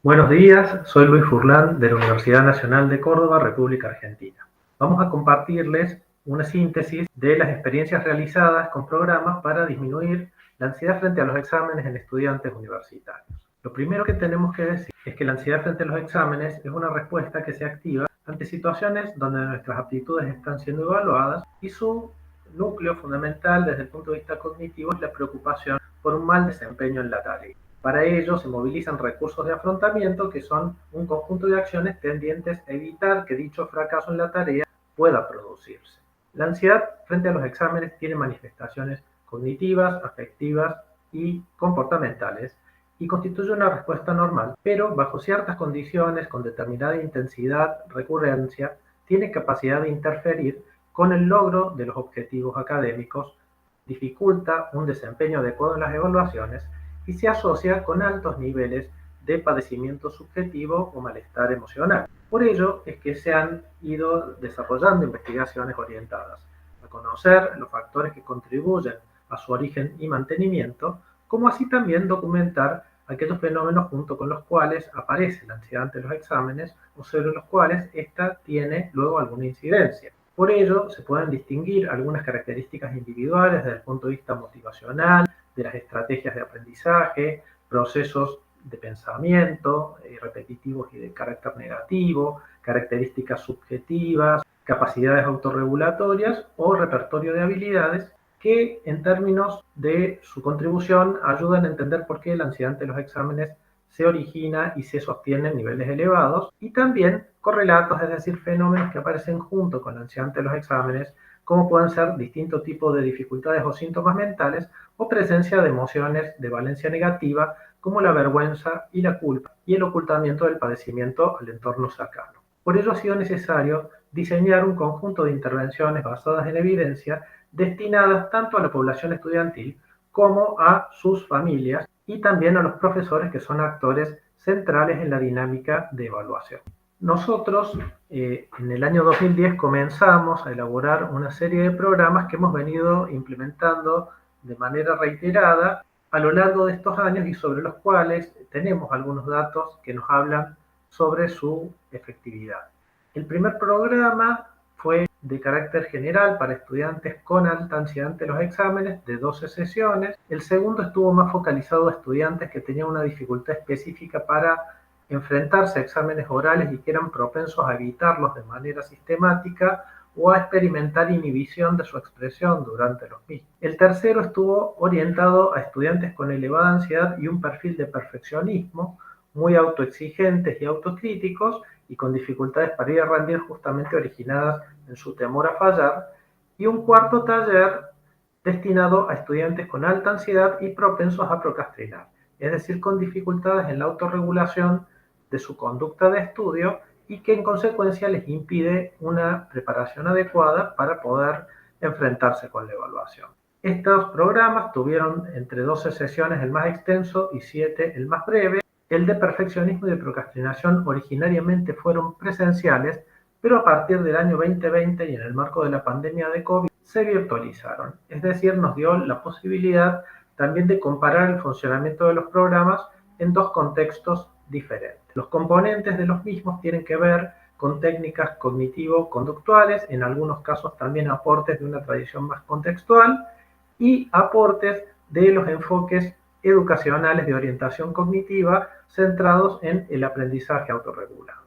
Buenos días, soy Luis Furlan de la Universidad Nacional de Córdoba, República Argentina. Vamos a compartirles una síntesis de las experiencias realizadas con programas para disminuir la ansiedad frente a los exámenes en estudiantes universitarios. Lo primero que tenemos que decir es que la ansiedad frente a los exámenes es una respuesta que se activa ante situaciones donde nuestras aptitudes están siendo evaluadas y su núcleo fundamental desde el punto de vista cognitivo es la preocupación por un mal desempeño en la tarea. Para ello se movilizan recursos de afrontamiento que son un conjunto de acciones tendientes a evitar que dicho fracaso en la tarea pueda producirse. La ansiedad frente a los exámenes tiene manifestaciones cognitivas, afectivas y comportamentales y constituye una respuesta normal, pero bajo ciertas condiciones, con determinada intensidad, recurrencia, tiene capacidad de interferir con el logro de los objetivos académicos, dificulta un desempeño adecuado en las evaluaciones y se asocia con altos niveles de padecimiento subjetivo o malestar emocional. Por ello es que se han ido desarrollando investigaciones orientadas a conocer los factores que contribuyen a su origen y mantenimiento, como así también documentar aquellos fenómenos junto con los cuales aparece la ansiedad ante los exámenes o sobre los cuales ésta tiene luego alguna incidencia. Por ello, se pueden distinguir algunas características individuales desde el punto de vista motivacional, de las estrategias de aprendizaje, procesos de pensamiento repetitivos y de carácter negativo, características subjetivas, capacidades autorregulatorias o repertorio de habilidades que en términos de su contribución ayudan a entender por qué la ansiedad ante los exámenes se origina y se sostiene en niveles elevados, y también correlatos, es decir, fenómenos que aparecen junto con la ansiedad ante los exámenes, como pueden ser distintos tipos de dificultades o síntomas mentales o presencia de emociones de valencia negativa como la vergüenza y la culpa y el ocultamiento del padecimiento al entorno cercano. Por ello ha sido necesario diseñar un conjunto de intervenciones basadas en evidencia destinadas tanto a la población estudiantil como a sus familias y también a los profesores que son actores centrales en la dinámica de evaluación. Nosotros en el año 2010 comenzamos a elaborar una serie de programas que hemos venido implementando de manera reiterada a lo largo de estos años y sobre los cuales tenemos algunos datos que nos hablan sobre su efectividad. El primer programa fue de carácter general para estudiantes con alta ansiedad ante los exámenes, de 12 sesiones. El segundo estuvo más focalizado a estudiantes que tenían una dificultad específica para enfrentarse a exámenes orales y que eran propensos a evitarlos de manera sistemática o a experimentar inhibición de su expresión durante los mismos. El tercero estuvo orientado a estudiantes con elevada ansiedad y un perfil de perfeccionismo, muy autoexigentes y autocríticos y con dificultades para ir a rendir justamente originadas en su temor a fallar. Y un cuarto taller destinado a estudiantes con alta ansiedad y propensos a procrastinar, es decir, con dificultades en la autorregulación de su conducta de estudio y que en consecuencia les impide una preparación adecuada para poder enfrentarse con la evaluación. Estos programas tuvieron entre 12 sesiones el más extenso y 7 el más breve. El de perfeccionismo y de procrastinación originariamente fueron presenciales, pero a partir del año 2020 y en el marco de la pandemia de COVID se virtualizaron. Es decir, nos dio la posibilidad también de comparar el funcionamiento de los programas en dos contextos diferentes. Los componentes de los mismos tienen que ver con técnicas cognitivo-conductuales, en algunos casos también aportes de una tradición más contextual y aportes de los enfoques educacionales de orientación cognitiva centrados en el aprendizaje autorregulado.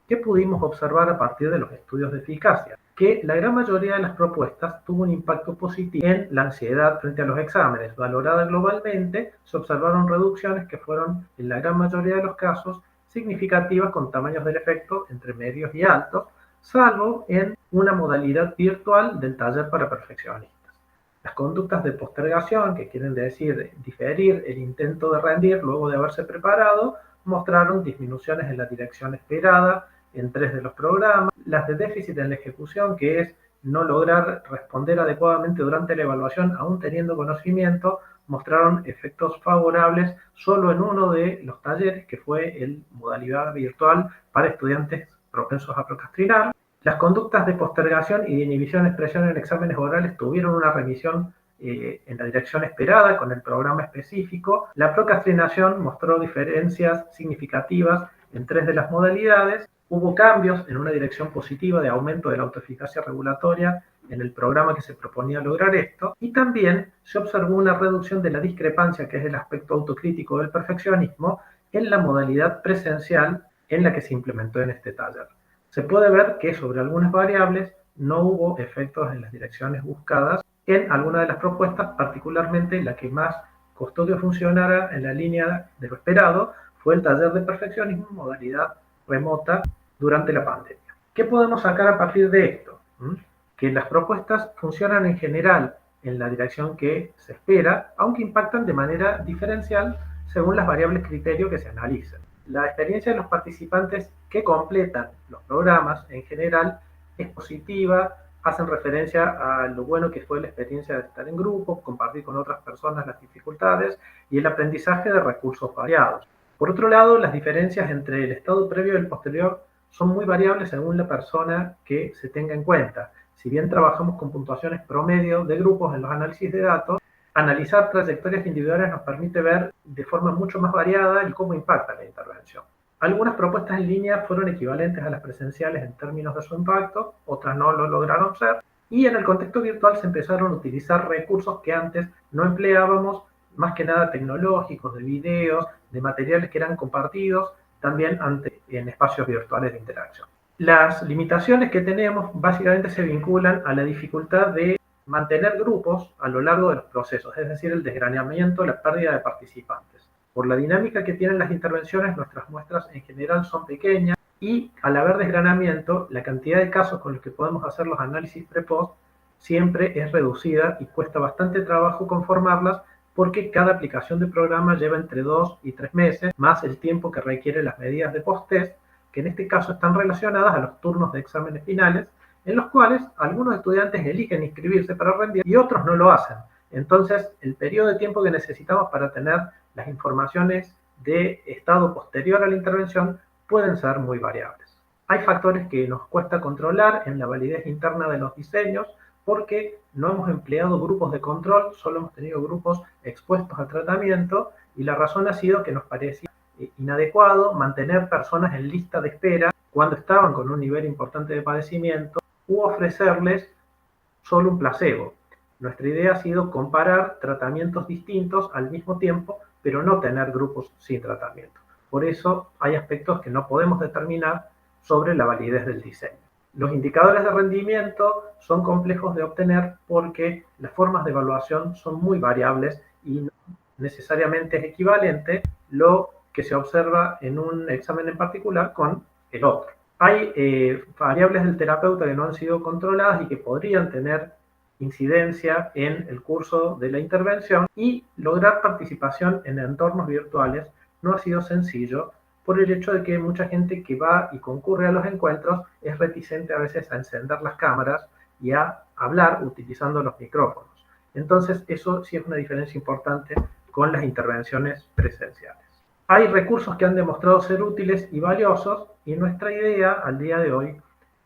¿Qué pudimos observar a partir de los estudios de eficacia? Que la gran mayoría de las propuestas tuvo un impacto positivo en la ansiedad frente a los exámenes. Valorada globalmente, se observaron reducciones que fueron, en la gran mayoría de los casos, significativas con tamaños del efecto entre medios y altos, salvo en una modalidad virtual del taller para perfeccionistas. Las conductas de postergación, que quieren decir diferir el intento de rendir luego de haberse preparado, mostraron disminuciones en la dirección esperada en 3 de los programas. Las de déficit en la ejecución, que es no lograr responder adecuadamente durante la evaluación aún teniendo conocimiento, mostraron efectos favorables solo en uno de los talleres, que fue en modalidad virtual para estudiantes propensos a procrastinar. Las conductas de postergación y de inhibición de expresión en exámenes orales tuvieron una remisión en la dirección esperada con el programa específico, la procrastinación mostró diferencias significativas en 3 de las modalidades. Hubo cambios en una dirección positiva de aumento de la autoeficacia regulatoria en el programa que se proponía lograr esto, y también se observó una reducción de la discrepancia, que es el aspecto autocrítico del perfeccionismo, en la modalidad presencial en la que se implementó en este taller. Se puede ver que sobre algunas variables no hubo efectos en las direcciones buscadas en alguna de las propuestas, particularmente la que más costó que funcionara en la línea de lo esperado fue el taller de perfeccionismo en modalidad remota durante la pandemia. ¿Qué podemos sacar a partir de esto? Que las propuestas funcionan en general en la dirección que se espera, aunque impactan de manera diferencial según las variables criterio que se analicen. La experiencia de los participantes que completan los programas en general es positiva, hacen referencia a lo bueno que fue la experiencia de estar en grupo, compartir con otras personas las dificultades y el aprendizaje de recursos variados. Por otro lado, las diferencias entre el estado previo y el posterior son muy variables según la persona que se tenga en cuenta. Si bien trabajamos con puntuaciones promedio de grupos en los análisis de datos, analizar trayectorias individuales nos permite ver de forma mucho más variada el cómo impacta la intervención. Algunas propuestas en línea fueron equivalentes a las presenciales en términos de su impacto, otras no lo lograron ser, y en el contexto virtual se empezaron a utilizar recursos que antes no empleábamos, más que nada tecnológicos, de videos, de materiales que eran compartidos, también en espacios virtuales de interacción. Las limitaciones que tenemos básicamente se vinculan a la dificultad de mantener grupos a lo largo de los procesos, es decir, el desgranamiento, la pérdida de participantes. Por la dinámica que tienen las intervenciones, nuestras muestras en general son pequeñas y al haber desgranamiento, la cantidad de casos con los que podemos hacer los análisis pre-post siempre es reducida y cuesta bastante trabajo conformarlas porque cada aplicación de programa lleva entre 2 y 3 meses, más el tiempo que requiere las medidas de post-test, que en este caso están relacionadas a los turnos de exámenes finales, en los cuales algunos estudiantes eligen inscribirse para rendir y otros no lo hacen. Entonces, el periodo de tiempo que necesitamos para tener las informaciones de estado posterior a la intervención pueden ser muy variables. Hay factores que nos cuesta controlar en la validez interna de los diseños porque no hemos empleado grupos de control, solo hemos tenido grupos expuestos al tratamiento y la razón ha sido que nos parecía inadecuado mantener personas en lista de espera cuando estaban con un nivel importante de padecimiento u ofrecerles solo un placebo. Nuestra idea ha sido comparar tratamientos distintos al mismo tiempo, pero no tener grupos sin tratamiento. Por eso hay aspectos que no podemos determinar sobre la validez del diseño. Los indicadores de rendimiento son complejos de obtener porque las formas de evaluación son muy variables y no necesariamente es equivalente lo que se observa en un examen en particular con el otro. Hay variables del terapeuta que no han sido controladas y que podrían tener incidencia en el curso de la intervención y lograr participación en entornos virtuales no ha sido sencillo por el hecho de que mucha gente que va y concurre a los encuentros es reticente a veces a encender las cámaras y a hablar utilizando los micrófonos. Entonces eso sí es una diferencia importante con las intervenciones presenciales. Hay recursos que han demostrado ser útiles y valiosos y nuestra idea al día de hoy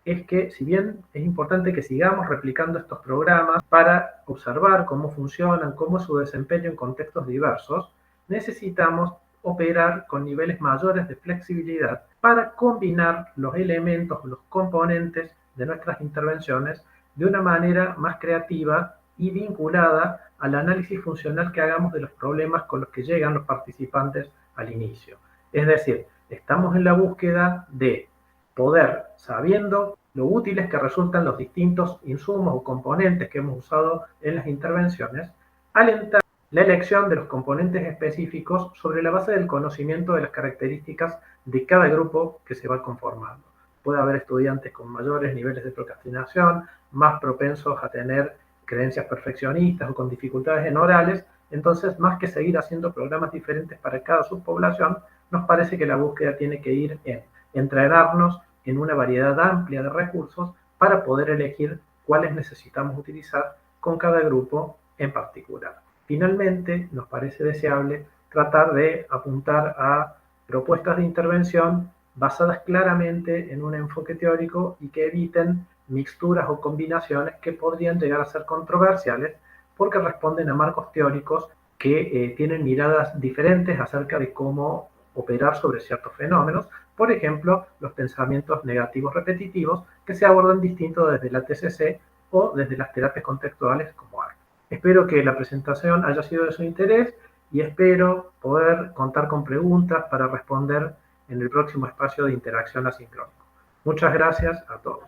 es que si bien es importante que sigamos replicando estos programas para observar cómo funcionan, cómo es su desempeño en contextos diversos, necesitamos operar con niveles mayores de flexibilidad para combinar los elementos, los componentes de nuestras intervenciones de una manera más creativa y vinculada al análisis funcional que hagamos de los problemas con los que llegan los participantes al inicio. Es decir, estamos en la búsqueda de poder, sabiendo lo útiles que resultan los distintos insumos o componentes que hemos usado en las intervenciones, alentar la elección de los componentes específicos sobre la base del conocimiento de las características de cada grupo que se va conformando. Puede haber estudiantes con mayores niveles de procrastinación, más propensos a tener creencias perfeccionistas o con dificultades en orales, entonces más que seguir haciendo programas diferentes para cada subpoblación, nos parece que la búsqueda tiene que ir en entrenarnos en una variedad amplia de recursos para poder elegir cuáles necesitamos utilizar con cada grupo en particular. Finalmente, nos parece deseable tratar de apuntar a propuestas de intervención basadas claramente en un enfoque teórico y que eviten mixturas o combinaciones que podrían llegar a ser controversiales porque responden a marcos teóricos que tienen miradas diferentes acerca de cómo operar sobre ciertos fenómenos. Por ejemplo, los pensamientos negativos repetitivos, que se abordan distinto desde la TCC o desde las terapias contextuales como ART. Espero que la presentación haya sido de su interés y espero poder contar con preguntas para responder en el próximo espacio de interacción asíncrónico. Muchas gracias a todos.